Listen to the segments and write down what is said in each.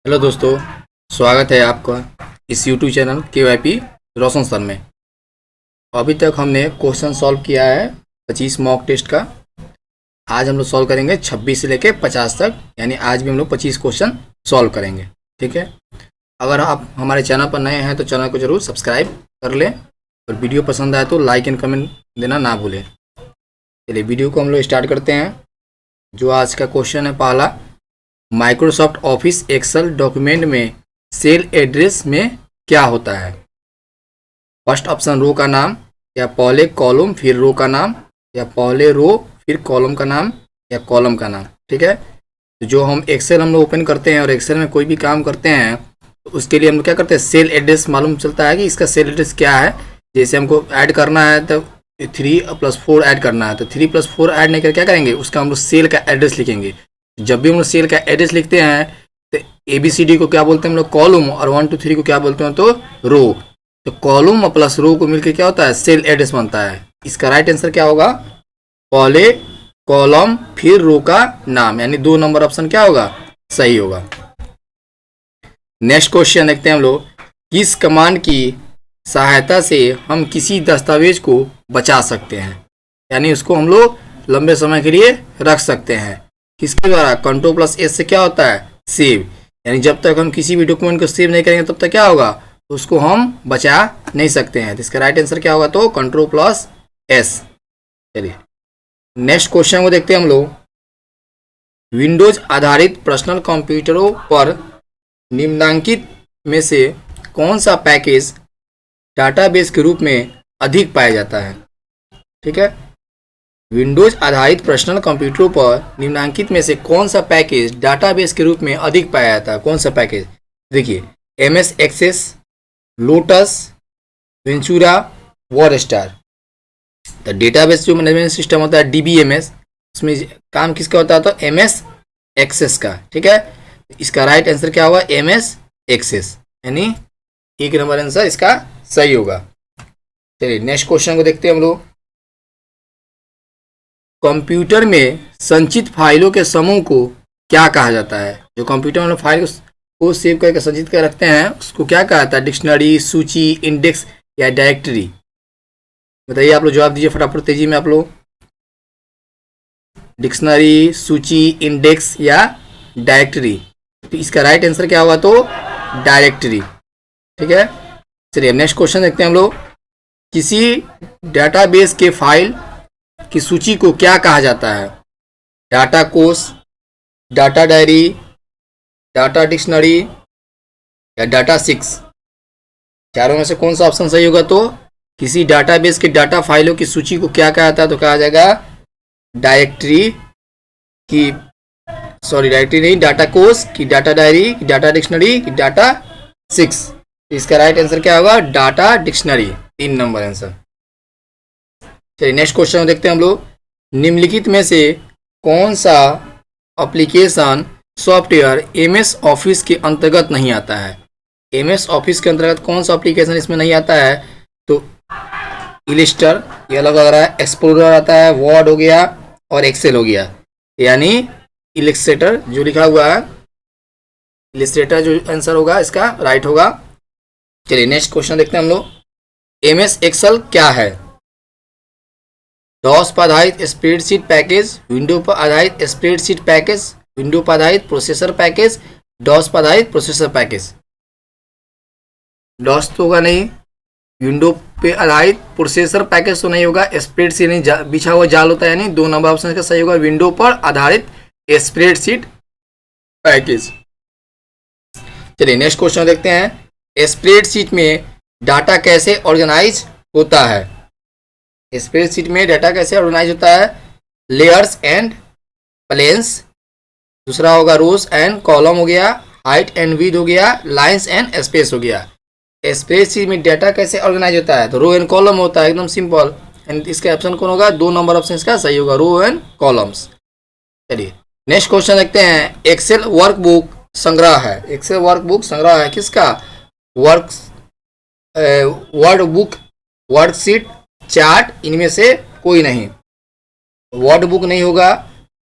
Hello दोस्तों, स्वागत है आपका इस यूट्यूब चैनल KYP रोशन सर में। अभी तक हमने क्वेश्चन सॉल्व किया है 25 मॉक टेस्ट का। आज हम लोग सॉल्व करेंगे 26 से लेके 50 तक, यानी आज भी हम लोग 25 क्वेश्चन सॉल्व करेंगे। ठीक है, अगर आप हमारे चैनल पर नए हैं तो चैनल को ज़रूर सब्सक्राइब कर लें और वीडियो पसंद आए तो लाइक एंड कमेंट देना ना भूलें। चलिए वीडियो को हम लोग स्टार्ट करते हैं। जो आज का क्वेश्चन है पहला, माइक्रोसॉफ्ट ऑफिस एक्सेल डॉक्यूमेंट में सेल एड्रेस में क्या होता है? फर्स्ट ऑप्शन रो का नाम, या पहले कॉलम फिर रो का नाम, या पहले रो फिर कॉलम का नाम, या कॉलम का नाम। ठीक है, तो जो हम एक्सेल हम लोग ओपन करते हैं और एक्सेल में कोई भी काम करते हैं तो उसके लिए हम लोग क्या करते हैं, सेल एड्रेस मालूम चलता है कि इसका सेल एड्रेस क्या है। जैसे हमको ऐड करना है तो 3+4 ऐड करना है, तो 3+4 ऐड नहीं कर क्या करेंगे, उसका हम लोग सेल का एड्रेस लिखेंगे। जब भी हम लोग सेल का एड्रेस लिखते हैं तो ABCD को क्या बोलते हैं हम लोग, कॉलम, और 1 2 3 को क्या बोलते हैं तो रो। तो कॉलम प्लस रो को मिलकर क्या होता है, सेल एड्रेस बनता है। इसका राइट आंसर क्या होगा, पहले कॉलम फिर रो का नाम, यानी 2 नंबर ऑप्शन क्या होगा, सही होगा। नेक्स्ट क्वेश्चन देखते हैं हम लोग, किस कमांड की सहायता से हम किसी दस्तावेज को बचा सकते हैं, यानी उसको हम लोग लंबे समय के लिए रख सकते हैं। किसके द्वारा, Ctrl+S से क्या होता है, सेव, यानी जब तक हम किसी भी डॉक्यूमेंट को सेव नहीं करेंगे तब तक क्या होगा, उसको हम बचा नहीं सकते हैं। तो इसका राइट आंसर क्या होगा, तो Ctrl+S। चलिए नेक्स्ट क्वेश्चन को देखते हैं हम लोग, विंडोज आधारित पर्सनल कंप्यूटरों पर निम्नलिखित में से कौन सा पैकेज डाटाबेस के रूप में अधिक पाया जाता है? ठीक है, विंडोज आधारित पर्सनल कंप्यूटरों पर निम्नलिखित में से कौन सा पैकेज डाटाबेस के रूप में अधिक पाया जाता है? कौन सा पैकेज, देखिए, MS एक्सेस, लोटस, वेंचुरा, वॉरस्टार। तो डेटाबेस जो मैनेजमेंट सिस्टम होता है DBMS, उसमें काम किसका होता है, तो MS एक्सेस का। ठीक है, इसका राइट आंसर क्या होगा, MS एक्सेस, यानी 1 नंबर आंसर इसका सही होगा। चलिए नेक्स्ट क्वेश्चन को देखते हैं हम लोग, कंप्यूटर में संचित फाइलों के समूह को क्या कहा जाता है? जो कंप्यूटर में फाइल को सेव करके संचित कर रखते हैं उसको क्या कहा जाता है, डिक्शनरी, सूची, इंडेक्स या डायरेक्टरी? बताइए, आप लोग जवाब दीजिए फटाफट तेजी में। आप लोग डिक्शनरी, सूची, इंडेक्स या डायरेक्टरी? तो इसका राइट आंसर क्या होगा, तो डायरेक्टरी। ठीक है, चलिए नेक्स्ट क्वेश्चन देखते हैं हम लोग, किसी डाटाबेस के फाइल की सूची को क्या कहा जाता है? डाटा कोष, डाटा डायरी, डाटा डिक्शनरी या डाटा 6? चारों में से कौन सा ऑप्शन सही होगा, तो किसी डाटाबेस के डाटा फाइलों की सूची को क्या कहा जाता है, तो कहा जाएगा डायरेक्टरी की, डायरेक्टरी नहीं, डाटा कोष की, डाटा डायरी की, डाटा डिक्शनरी की, डाटा 6। इसका राइट आंसर क्या होगा, डाटा डिक्शनरी, 3 नंबर आंसर। चलिए नेक्स्ट क्वेश्चन देखते हैं हम लोग, निम्नलिखित में से कौन सा एप्लीकेशन सॉफ्टवेयर MS ऑफिस के अंतर्गत नहीं आता है? MS ऑफिस के अंतर्गत कौन सा एप्लीकेशन इसमें नहीं आता है, तो इलिस्टर, ये अलग लग रहा है, एक्सप्लोरर आता है, वर्ड हो गया और एक्सेल हो गया, यानी इलिस्ट्रेटर जो लिखा हुआ है, इलिस्ट्रेटर जो आंसर होगा इसका राइट होगा। चलिए नेक्स्ट क्वेश्चन देखते हैं हम लोग, MS एक्सेल क्या है? डॉस पर आधारित स्प्रेडशीट पैकेज, विंडो पर आधारित स्प्रेडशीट पैकेज, विंडो पर आधारित प्रोसेसर पैकेज, डॉस पर आधारित प्रोसेसर पैकेज? डॉस तो होगा नहीं, विंडो पे आधारित प्रोसेसर पैकेज तो नहीं होगा, स्प्रेडशीट नहीं, बिछा हुआ जाल होता है, यानी 2 नंबर ऑप्शन का सही होगा, विंडो पर आधारित स्प्रेडशीट पैकेज। चलिए नेक्स्ट क्वेश्चन देखते हैं, स्प्रेडशीट में डाटा कैसे ऑर्गेनाइज होता है? स्प्रेडशीट में डाटा कैसे ऑर्गेनाइज होता है, लेयर्स एंड प्लेन्स, दूसरा होगा रोज एंड कॉलम हो गया, हाइट एंड विड्थ हो गया, लाइंस एंड स्पेस हो गया। स्प्रेडशीट में डाटा कैसे ऑर्गेनाइज होता है, तो रो एंड कॉलम होता है, एकदम सिंपल। एंड इसका ऑप्शन कौन होगा, 2 नंबर ऑप्शन इसका सही होगा, रो एंड कॉलम्स। चलिए नेक्स्ट क्वेश्चन देखते हैं, एक्सेल वर्कबुक संग्रह है, एक्सेल वर्कबुक संग्रह है किसका, वर्कबुक, वर्कशीट, चार्ट, इनमें से कोई नहीं। वर्ड बुक नहीं होगा,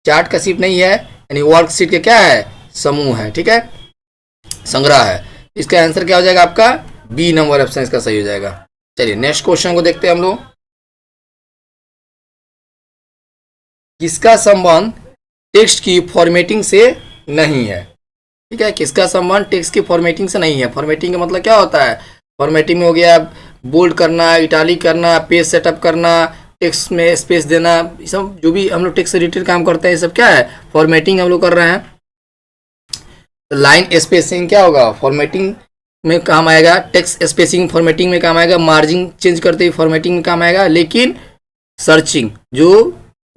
चार्ट का शीट नहीं है, यानी वर्कशीट के क्या है, समूह है। ठीक है, संग्रह है। इसका आंसर क्या हो जाएगा आपका? बी नंबर ऑप्शन इसका सही हो जाएगा। चलिए नेक्स्ट क्वेश्चन को देखते हैं हम लोग। किसका संबंध टेक्स्ट की फॉर्मेटिंग से नहीं है? ठीक है, किसका संबंध टेक्स्ट की फॉर्मेटिंग से नहीं है? फॉर्मेटिंग का मतलब क्या होता है? फॉर्मेटिंग में हो गया बोल्ड करना, इटालिक करना, पेज सेटअप करना, टेक्स्ट में स्पेस देना, ये सब जो भी हम लोग टेक्स्ट से रिलेटेड काम करते हैं ये सब क्या है? फॉर्मेटिंग हम लोग कर रहे हैं। लाइन स्पेसिंग क्या होगा? फॉर्मेटिंग में काम आएगा। टेक्स्ट स्पेसिंग फॉर्मेटिंग में काम आएगा। मार्जिन चेंज करते हुए फॉर्मेटिंग में काम आएगा। लेकिन सर्चिंग जो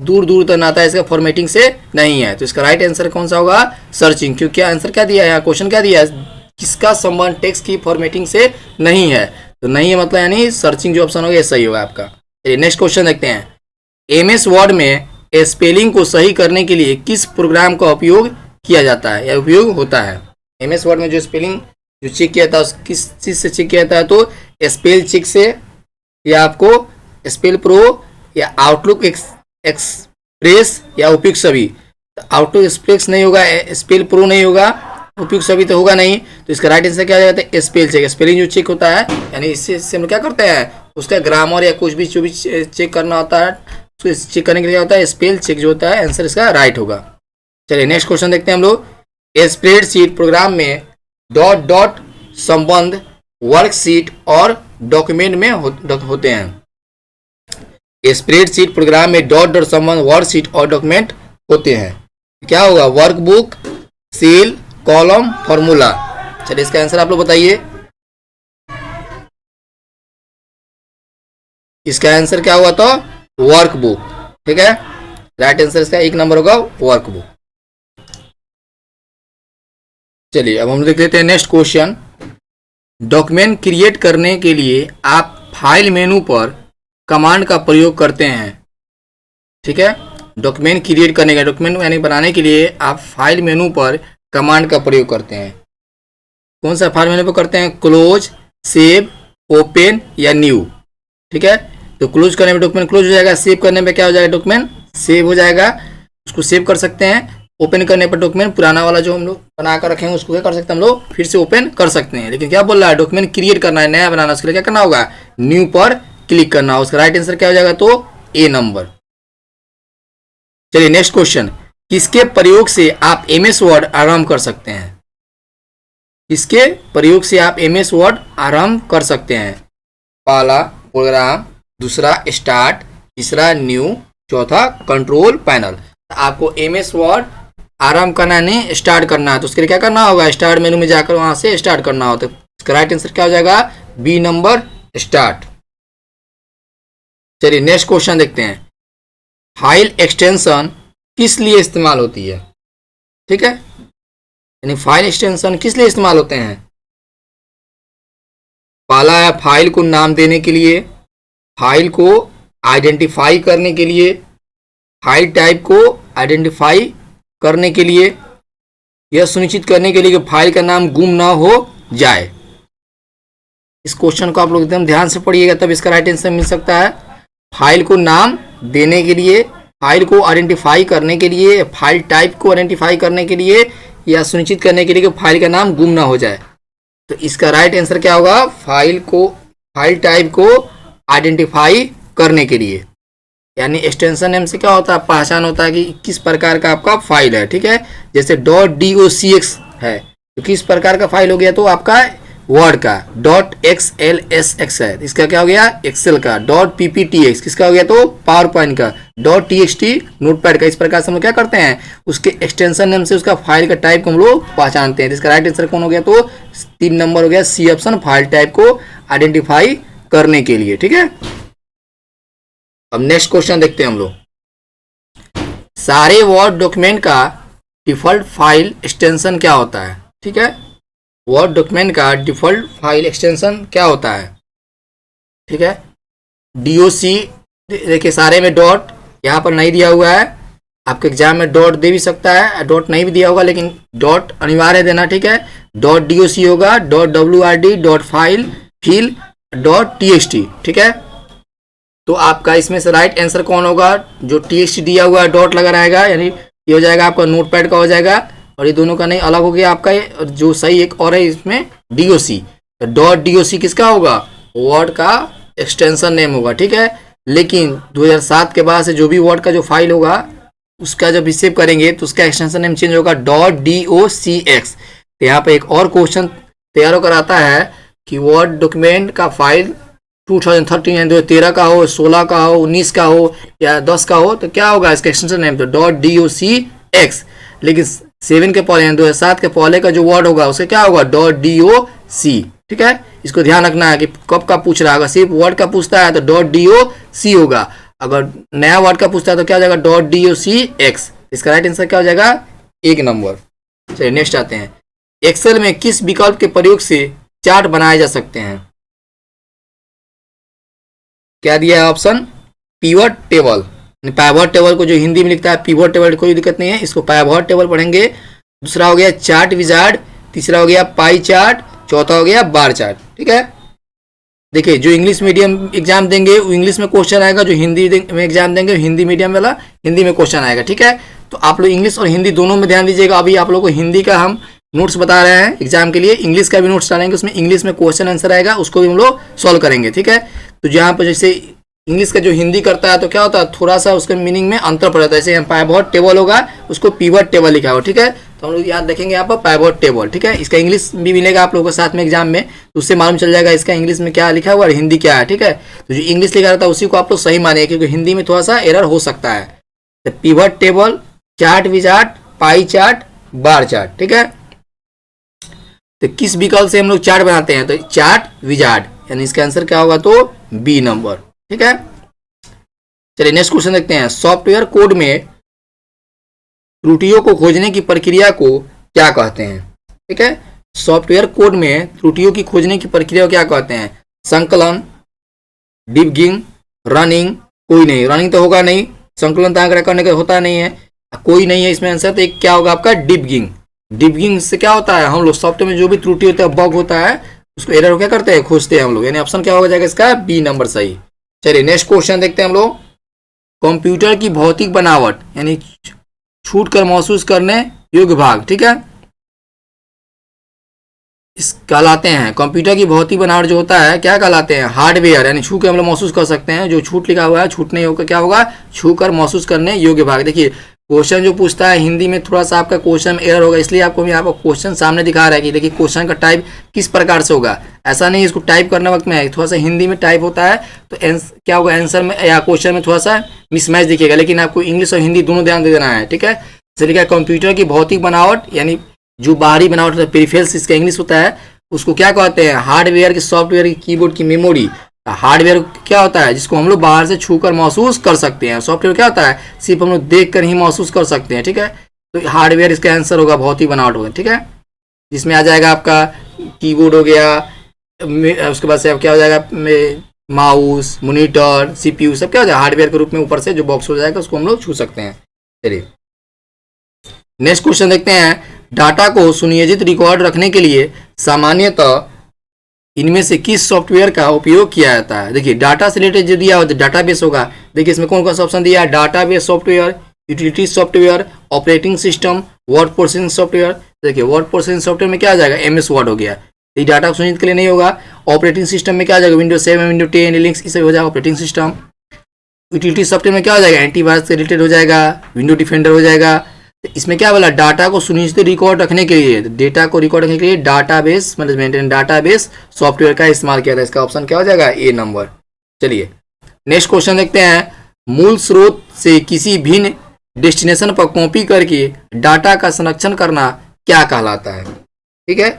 दूर दूर तक आता है इसका फॉर्मेटिंग से नहीं है। तो इसका राइट आंसर कौन सा होगा? सर्चिंग। क्योंकि आंसर क्या दिया है यहाँ? क्वेश्चन क्या दिया है? किसका संबंध टेक्स्ट की फॉर्मेटिंग से नहीं है? तो नहीं है मतलब यानी सर्चिंग जो ऑप्शन होगा ये सही होगा आपका। चलिए नेक्स्ट क्वेश्चन देखते हैं। एमएस वर्ड में स्पेलिंग को सही करने के लिए किस प्रोग्राम का उपयोग किया जाता है या उपयोग होता है? एमएस वर्ड में जो स्पेलिंग जो चेक किया था किस चीज़ से चेक किया जाता है? तो स्पेल चेक से, या आपको स्पेल प्रो, या आउटलुक एक्सप्रेस, या उपयुक्त सभी। आउटलुक एक्सप्रेस नहीं होगा, स्पेल प्रो नहीं होगा, उपयुक्त सभी तो होगा नहीं। तो इसका राइट आंसर क्या आ जाता है? Spell check. स्पेलिंग जो चेक होता है यानी इससे हम क्या करते हैं? उसका ग्रामर या कुछ भी जो भी चेक करना होता है उसको चेक करने के लिए होता है स्पेल चेक जो होता है। आंसर इसका राइट होगा। चलिए नेक्स्ट क्वेश्चन देखते हैं हम लोग। स्प्रेडशीट प्रोग्राम में डॉट डॉट संबंध वर्कशीट और डॉक्यूमेंट में होते हैं। स्प्रेडशीट प्रोग्राम में डॉट डॉट संबंध वर्कशीट और डॉक्यूमेंट होते हैं। क्या होगा? Workbook, cell, column, formula. चलिए इसका आंसर आप लोग बताइए। इसका आंसर क्या हुआ? तो वर्कबुक। ठीक है, राइट आंसर इसका 1 नंबर होगा वर्कबुक। चलिए अब हम देख लेते हैं नेक्स्ट क्वेश्चन। डॉक्यूमेंट क्रिएट करने के लिए आप फाइल मेनू पर कमांड का प्रयोग करते हैं। ठीक है, डॉक्यूमेंट क्रिएट करने का, डॉक्यूमेंट यानी बनाने के लिए आप फाइल मेनू पर कमांड का प्रयोग करते हैं। कौन सा फाइल मेनू पर करते हैं? क्लोज, सेव, ओपन या न्यू। ठीक है, तो क्लोज करने में डॉक्यूमेंट क्लोज हो जाएगा, सेव करने में क्या हो जाएगा? डॉक्यूमेंट सेव हो जाएगा, उसको सेव कर सकते हैं। ओपन करने पर डॉक्यूमेंट पुराना वाला जो हम लोग बना कर रखेंगे उसको क्या कर सकते हैं? हम लोग फिर से ओपन कर सकते हैं। लेकिन क्या बोल रहा है? डॉक्यूमेंट क्रिएट करना है, नया बनाना, उसके लिए क्या करना होगा? न्यू पर क्लिक करना होगा। उसका राइट आंसर क्या हो जाएगा? तो ए नंबर। चलिए नेक्स्ट क्वेश्चन। किसके प्रयोग से आप एमएस वर्ड आरंभ कर सकते हैं? किसके प्रयोग से आप एमएस वर्ड आरंभ कर सकते हैं? पहला प्रोग्राम, दूसरा स्टार्ट, तीसरा न्यू, चौथा कंट्रोल पैनल। आपको एमएस वर्ड आरंभ करना नहीं, स्टार्ट करना है। तो उसके लिए क्या करना होगा? स्टार्ट मेनू में जाकर वहां से स्टार्ट करना होता है। इसका राइट आंसर क्या हो जाएगा? B number, start. चलिए नेक्स्ट क्वेश्चन देखते हैं। फाइल एक्सटेंशन किस लिए इस्तेमाल होती है? ठीक है, यानी फाइल एक्सटेंशन किस लिए इस्तेमाल होते हैं? पहला है फाइल को नाम देने के लिए, फाइल को आइडेंटिफाई करने के लिए, फाइल टाइप को आइडेंटिफाई करने के लिए, यह सुनिश्चित करने के लिए कि फाइल का नाम गुम ना हो जाए। इस क्वेश्चन को आप लोग एकदम ध्यान से पढ़िएगा तब इसका राइट आंसर मिल सकता है। फाइल को नाम देने के लिए, फाइल को आइडेंटिफाई करने के लिए, फाइल टाइप को आइडेंटिफाई करने के लिए, या सुनिश्चित करने के लिए कि फाइल का नाम गुम ना हो जाए। तो इसका राइट आंसर क्या होगा? फाइल टाइप को आइडेंटिफाई करने के लिए, यानी एक्सटेंशन नेम से क्या होता है? पहचान होता है कि किस प्रकार का आपका फाइल है। ठीक है, जैसे .docx है तो किस प्रकार का फाइल हो गया? तो आपका वर्ड का। .xlsx है, इसका क्या हो गया? एक्सेल का। .pptx किसका हो गया? तो पावर पॉइंट का। .txt नोटपैड का। इस प्रकार से हम लोग क्या करते हैं? उसके एक्सटेंशन नेम से उसका फाइल का टाइप को हम लोग पहचानते हैं। इसका राइट आंसर कौन हो गया? तो 3 नंबर हो गया, सी ऑप्शन, फाइल टाइप को आइडेंटिफाई करने के लिए। ठीक है, अब नेक्स्ट क्वेश्चन देखते हैं हम लोग। सारे वर्ड डॉक्यूमेंट का डिफॉल्ट फाइल एक्सटेंशन क्या होता है? ठीक है, वर्ड डॉक्यूमेंट का डिफॉल्ट फाइल एक्सटेंशन क्या होता है? ठीक है, DOC। देखिए सारे में डॉट यहाँ पर नहीं दिया हुआ है, आपके एग्जाम में डॉट दे भी सकता है, डॉट नहीं भी दिया होगा, लेकिन डॉट अनिवार्य देना। ठीक है, .doc होगा, .wrd, .file, फिल, .txt। ठीक है, तो आपका इसमें से राइट आंसर कौन होगा? जो txt दिया हुआ है डॉट लगा रहेगा, यानी ये हो जाएगा आपका नोटपैड का हो जाएगा। और ये दोनों का नहीं, अलग हो गया आपका ये जो सही एक और है इसमें डीओसी। तो डॉट डीओसी किसका होगा, वर्ड का एक्सटेंशन नेम होगा, ठीक है। लेकिन 2007 के बाद से जो भी वर्ड का जो फाइल होगा उसका जब रिसीव करेंगे तो उसका एक्सटेंशन नेम चेंज होगा डॉट DOCX। तो यहाँ पे एक और क्वेश्चन तैयार होकर आता है कि वर्ड डॉक्यूमेंट का फाइल 2013 यानी 2013 का हो, 16 का हो, 19 का हो या 10 का हो तो क्या होगा इसका एक्सटेंशन नेम, तो डॉट DOCX। लेकिन 7 के पहले यानी 2007 के पहले का जो वर्ड होगा उसका क्या होगा डॉट DOC, ठीक है। इसको ध्यान रखना है कि कब का पूछ रहा है, अगर सिर्फ वर्ड का पूछता है तो डॉट DOC होगा, अगर नया वर्ड का पूछता है तो क्या हो जाएगा डॉट DOCX। इसका राइट आंसर क्या हो जाएगा 1 नंबर। चलिए नेक्स्ट आते हैं, एक्सेल में किस विकल्प के प्रयोग से चार्ट बनाए जा सकते हैं। क्या दिया है option, pivot table. Pivot table को जो हिंदी में लिखता है पिवट टेबल, कोई दिक्कत नहीं है, इसको पाइवट टेबल पढ़ेंगे। दूसरा हो गया चार्ट विजार्ड, तीसरा हो गया पाई चार्ट, चौथा हो गया बार चार्ट, ठीक है। देखिए जो इंग्लिश मीडियम एग्जाम देंगे वो इंग्लिश में क्वेश्चन आएगा, जो हिंदी में एग्जाम देंगे हिंदी मीडियम वाला हिंदी में क्वेश्चन आएगा, ठीक है। तो आप लोग इंग्लिश और हिंदी दोनों में ध्यान दीजिएगा। अभी आप लोग को हिंदी का हम नोट्स बता रहे हैं एग्जाम के लिए, इंग्लिश का भी नोट्स डालेंगे, उसमें इंग्लिश में क्वेश्चन आंसर आएगा, उसको भी हम लोग सॉल्व करेंगे, ठीक है। तो जहाँ पर जैसे इंग्लिश का जो हिंदी करता है तो क्या होता है थोड़ा सा उसके मीनिंग में अंतर पड़ जाता है। जैसे पाइवट टेबल होगा उसको पिवट टेबल लिखा हो, ठीक है। तो हम लोग याद रखेंगे यहाँ पर पाइवट टेबल, ठीक है। इसका इंग्लिश भी मिलेगा आप लोगों को साथ में एग्जाम में, तो उससे मालूम चल जाएगा इसका इंग्लिश में क्या लिखा हुआ और हिंदी क्या है, ठीक है। तो जो इंग्लिश लिखा रहता है उसी को आप लोग सही मानिए, क्योंकि हिंदी में थोड़ा सा एरर हो सकता है। तो pivot table, chart wizard, pie chart, bar chart, ठीक है। तो किस विकल्प से हम लोग चार्ट बनाते हैं, तो चार्ट विजार्ड, यानी इसका आंसर क्या होगा तो बी नंबर, ठीक है। चलिए नेक्स्ट क्वेश्चन देखते हैं, सॉफ्टवेयर कोड में त्रुटियों को खोजने की प्रक्रिया को क्या कहते हैं, ठीक है। सॉफ्टवेयर कोड में त्रुटियों की खोजने की प्रक्रिया को क्या कहते हैं, संकलन, डिबगिंग, रनिंग, कोई नहीं, रनिंग तो होगा नहीं, संकलन तो आंकड़ा करने का होता नहीं है, कोई नहीं है इसमें आंसर, तो एक क्या होगा आपका डिबगिंग। डिबगिंग से क्या होता है, हम लोग सॉफ्टवेयर में जो भी त्रुटि होता है, बग होता है, उसको एरर क्या करते हैं, खोजते हैं हम लोग, यानी ऑप्शन क्या हो जाएगा इसका बी नंबर सही। चलिए नेक्स्ट क्वेश्चन देखते हैं हम लोग, कंप्यूटर की भौतिक बनावट यानी छूट कर महसूस करने योग्य भाग, ठीक है, इस कहलाते हैं। कंप्यूटर की भौतिक बनावट जो होता है क्या कहलाते हैं, हार्डवेयर, यानी छू के हम लोग महसूस कर सकते हैं। जो छूट लिखा हुआ है छूट नहीं होकर क्या होगा, छू कर महसूस करने योग्य भाग। देखिए क्वेश्चन जो पूछता है हिंदी में थोड़ा सा आपका क्वेश्चन में एरर होगा, इसलिए आपको यहाँ पर क्वेश्चन सामने दिखा रहा है कि देखिए क्वेश्चन का टाइप किस प्रकार से होगा। ऐसा नहीं इसको टाइप करने वक्त में थोड़ा सा हिंदी में टाइप होता है तो क्या होगा आंसर में या क्वेश्चन में थोड़ा सा मिसमैच दिखेगा, लेकिन आपको इंग्लिश और हिंदी दोनों ध्यान दे देना है, ठीक है। जैसे लिखा है कंप्यूटर की भौतिक बनावट यानी जो बाहरी बनावट होता है, पेरिफेरल्स इसका इंग्लिश होता है, उसको क्या कहते हैं, हार्डवेयर की, सॉफ्टवेयर की, कीबोर्ड की मेमोरी। हार्डवेयर क्या होता है जिसको हम लोग बाहर से छूकर महसूस कर सकते हैं, सॉफ्टवेयर क्या होता है सिर्फ हम लोग देख कर ही महसूस कर सकते हैं, ठीक है। तो हार्डवेयर इसका आंसर होगा, भौतिक बनावट होगा, ठीक है। जिसमें आ जाएगा आपका कीबोर्ड हो गया, उसके बाद से क्या हो जाएगा माउस, मॉनिटर, CPU सब क्या हो जाएगा हार्डवेयर के रूप में, ऊपर से जो बॉक्स हो जाएगा उसको हम लोग छू सकते हैं। चलिए नेक्स्ट क्वेश्चन देखते हैं, डाटा को सुनियोजित रिकॉर्ड रखने के लिए सामान्यतः इनमें से किस सॉफ्टवेयर का उपयोग किया जाता है। देखिए डाटा से रिलेटेड जो दिया हो तो डाटाबेस होगा। देखिए इसमें कौन कौन सा ऑप्शन दिया है, database software, utility software, operating system, word processing software. देखिए वर्ड प्रोसेसिंग सॉफ्टवेयर में क्या आ जाएगा, MS वर्ड हो गया, ये डाटा सुनिश्चित के लिए नहीं होगा। ऑपरेटिंग सिस्टम में क्या आ जाएगा, Windows 7, Windows 10, लिनक्स, इसे हो जाएगा ऑपरेटिंग सिस्टम। यूटिलिटी सॉफ्टवेयर में क्या हो जाएगा, एंटीवायरस से रिलेटेड हो जाएगा, विंडो डिफेंडर हो जाएगा। तो इसमें क्या बोला, डाटा को सुनिश्चित रिकॉर्ड रखने के लिए, डेटा को रिकॉर्ड रखने के लिए database management and database software का इस्तेमाल किया था। इसका ऑप्शन क्या हो जाएगा, ए नंबर। चलिए नेक्स्ट क्वेश्चन देखते हैं, मूल स्रोत से किसी भिन्न डेस्टिनेशन पर कॉपी करके डाटा का संरक्षण करना क्या कहलाता है, ठीक है।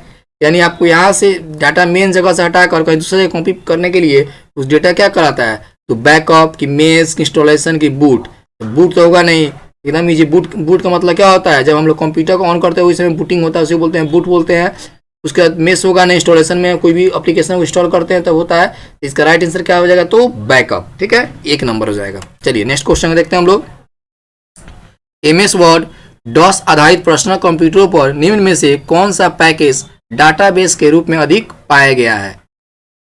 यानी आपको यहाँ से डाटा मेन जगह से हटा कर कहीं दूसरे कॉपी करने के लिए उस डेटा क्या कहलाता है, तो बैकअप की, मेज की, इंस्टॉलेशन की, बूट। बूट तो होगा नहीं, एकदम ईजी। बूट का मतलब क्या होता है, जब हम लोग कंप्यूटर को ऑन करते हैं उस समय बूटिंग होता है, उसे बोलते हैं बूट बोलते हैं। उसके बाद मेस होगा नहीं, इंस्टॉलेशन में कोई भी एप्लीकेशन को इंस्टॉल करते हैं तो होता है। इसका राइट आंसर क्या हो जाएगा, तो बैकअप, ठीक है, 1 नंबर हो जाएगा। चलिए नेक्स्ट क्वेश्चन देखते हैं हम लोग, MS वर्ड डॉस आधारित पर्सनल कंप्यूटरों पर निम्न में से कौन सा पैकेज डाटाबेस के रूप में अधिक पाया गया है।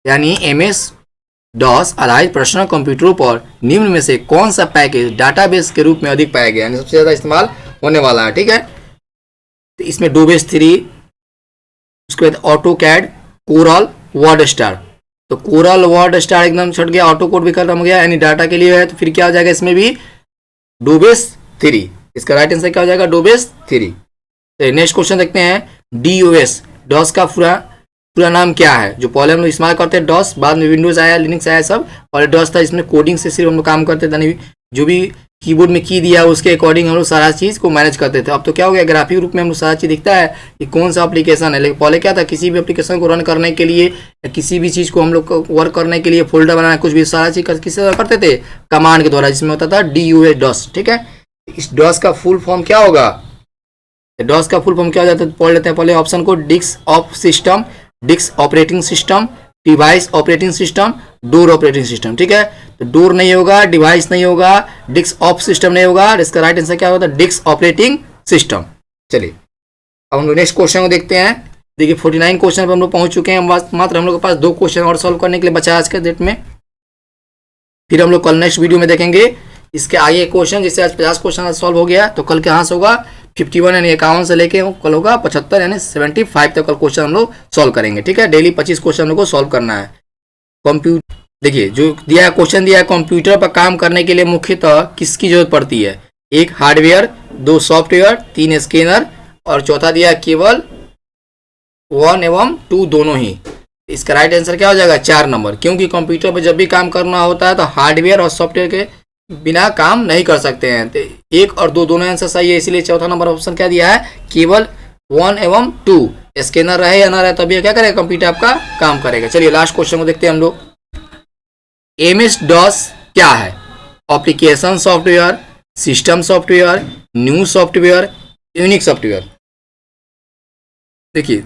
यानी MS DOS आधारित पर्सनल कंप्यूटरों पर निम्न में से कौन सा पैकेज डाटाबेस के रूप में अधिक पाया गया, यानी सबसे ज़्यादा इस्तेमाल होने वाला है, ठीक है। तो इसमें डोबेस 3, उसके बाद AutoCAD, Corel, WordStar. तो कोरल वर्ड स्टार एकदम छट गया, ऑटो कोड भी खत्म हो गया, यानी डाटा के लिए है। तो फिर क्या हो जाएगा इसमें भी डोबेस 3। इसका राइट आंसर क्या हो जाएगा डोबेस 3। तो नेक्स्ट क्वेश्चन देखते हैं, डीओएस डॉस का पूरा नाम क्या है? जो पहले हम लोग इस्तेमाल करते हैं डॉस, बाद में विंडोज आया, लिनक्स आया, सब पहले डॉस था। इसमें कोडिंग से सिर्फ हम लोग काम करते थे, जो भी कीबोर्ड में की दिया उसके अकॉर्डिंग हम लोग सारा चीज़ को मैनेज करते थे। अब तो क्या हो गया, ग्राफिक रूप में हम लोग सारा चीज़ दिखता है कि कौन सा एप्लीकेशन है। लेकिन पहले क्या था, किसी भी एप्लीकेशन को रन करने के लिए या किसी भी चीज़ को हम लोग वर्क करने के लिए, फोल्डर बनाना, कुछ भी सारा चीज़ किस तरह करते थे, कमांड के द्वारा, जिसमें होता था DOS डॉस। ठीक है, इस डॉस का फुल फॉर्म क्या होगा? डॉस का फुल फॉर्म क्या हो जाता है, पढ़ लेते हैं पहले ऑप्शन को। Disk of system, disk operating system, device operating system, door operating system. ठीक है, तो डोर नहीं होगा, डिवाइस नहीं होगा, डिस्क ऑफ सिस्टम नहीं होगा। इसका राइट आंसर क्या होगा, डिस्क ऑपरेटिंग सिस्टम। चलिए अब हम लोग नेक्स्ट क्वेश्चन को देखते हैं। देखिए 49 क्वेश्चन पर हम लोग पहुंच चुके हैं। मात्र हम लोग के पास 2 क्वेश्चन और सॉल्व करने के लिए बचा आज के डेट में। फिर हम लोग कल नेक्स्ट वीडियो में देखेंगे इसके आगे क्वेश्चन। जैसे आज 50 क्वेश्चन सॉल्व हो गया, तो कल कहाँ से होगा 51 यानी 51 से लेके कल होगा 75 यानी 75 तक कल क्वेश्चन हम लोग सॉल्व करेंगे। ठीक है, डेली 25 क्वेश्चन हम लोग को सॉल्व करना है। कंप्यूटर देखिए जो दिया है क्वेश्चन दिया है, कंप्यूटर पर काम करने के लिए मुख्यतः किसकी जरूरत पड़ती है? 1 हार्डवेयर, 2 सॉफ्टवेयर, 3 स्कैनर, और चौथा दिया है केवल 1 एवं 2 दोनों ही। इसका राइट आंसर क्या हो जाएगा 4 नंबर, क्योंकि कंप्यूटर पर जब भी काम करना होता है तो हार्डवेयर और सॉफ्टवेयर के बिना काम नहीं कर सकते हैं। तो 1 और 2 दोनों आंसर सही है, इसलिए चौथा नंबर ऑप्शन क्या दिया है, केवल 1 एवं 2। स्कैनर रहे या ना रहे तभी क्या करेगा, कंप्यूटर आपका काम करेगा। चलिए लास्ट क्वेश्चन को देखते हैं हम लोग। MS DOS क्या है? Application software, system software, new software, unique software. देखिए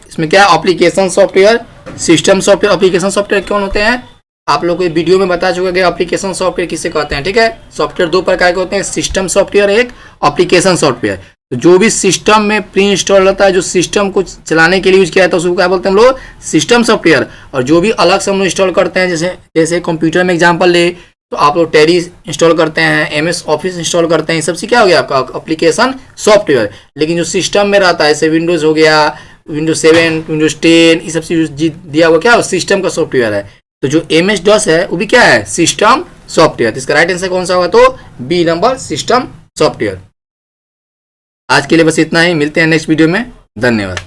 इसमें क्या है, application software, system software. Application software कौन होते हैं, आप लोग को वीडियो में बता चुका कि एप्लीकेशन सॉफ्टवेयर किसे कहते हैं। ठीक है, सॉफ्टवेयर 2 प्रकार के होते हैं, सिस्टम सॉफ्टवेयर, एक एप्लीकेशन सॉफ्टवेयर। तो जो भी सिस्टम में प्री इंस्टॉल रहता है, जो सिस्टम को चलाने के लिए यूज किया जाता है, उसको क्या बोलते हैं हम लोग, सिस्टम सॉफ्टवेयर। और जो भी अलग से हम लोग इंस्टॉल करते हैं, जैसे कंप्यूटर में एग्जाम्पल ले तो आप लोग टैली इंस्टॉल करते हैं, MS ऑफिस इंस्टॉल करते हैं, सबसे क्या हो गया आपका एप्लीकेशन सॉफ्टवेयर। लेकिन जो सिस्टम में रहता है, जैसे विंडोज़ हो गया, विंडोज 7, विंडोज 10, ये सब चीज दिया हुआ क्या सिस्टम का सॉफ्टवेयर है। तो जो MS DOS है वो भी क्या है, सिस्टम सॉफ्टवेयर। तो इसका राइट आंसर कौन सा होगा, तो बी नंबर, सिस्टम सॉफ्टवेयर। आज के लिए बस इतना ही, मिलते हैं नेक्स्ट वीडियो में। धन्यवाद।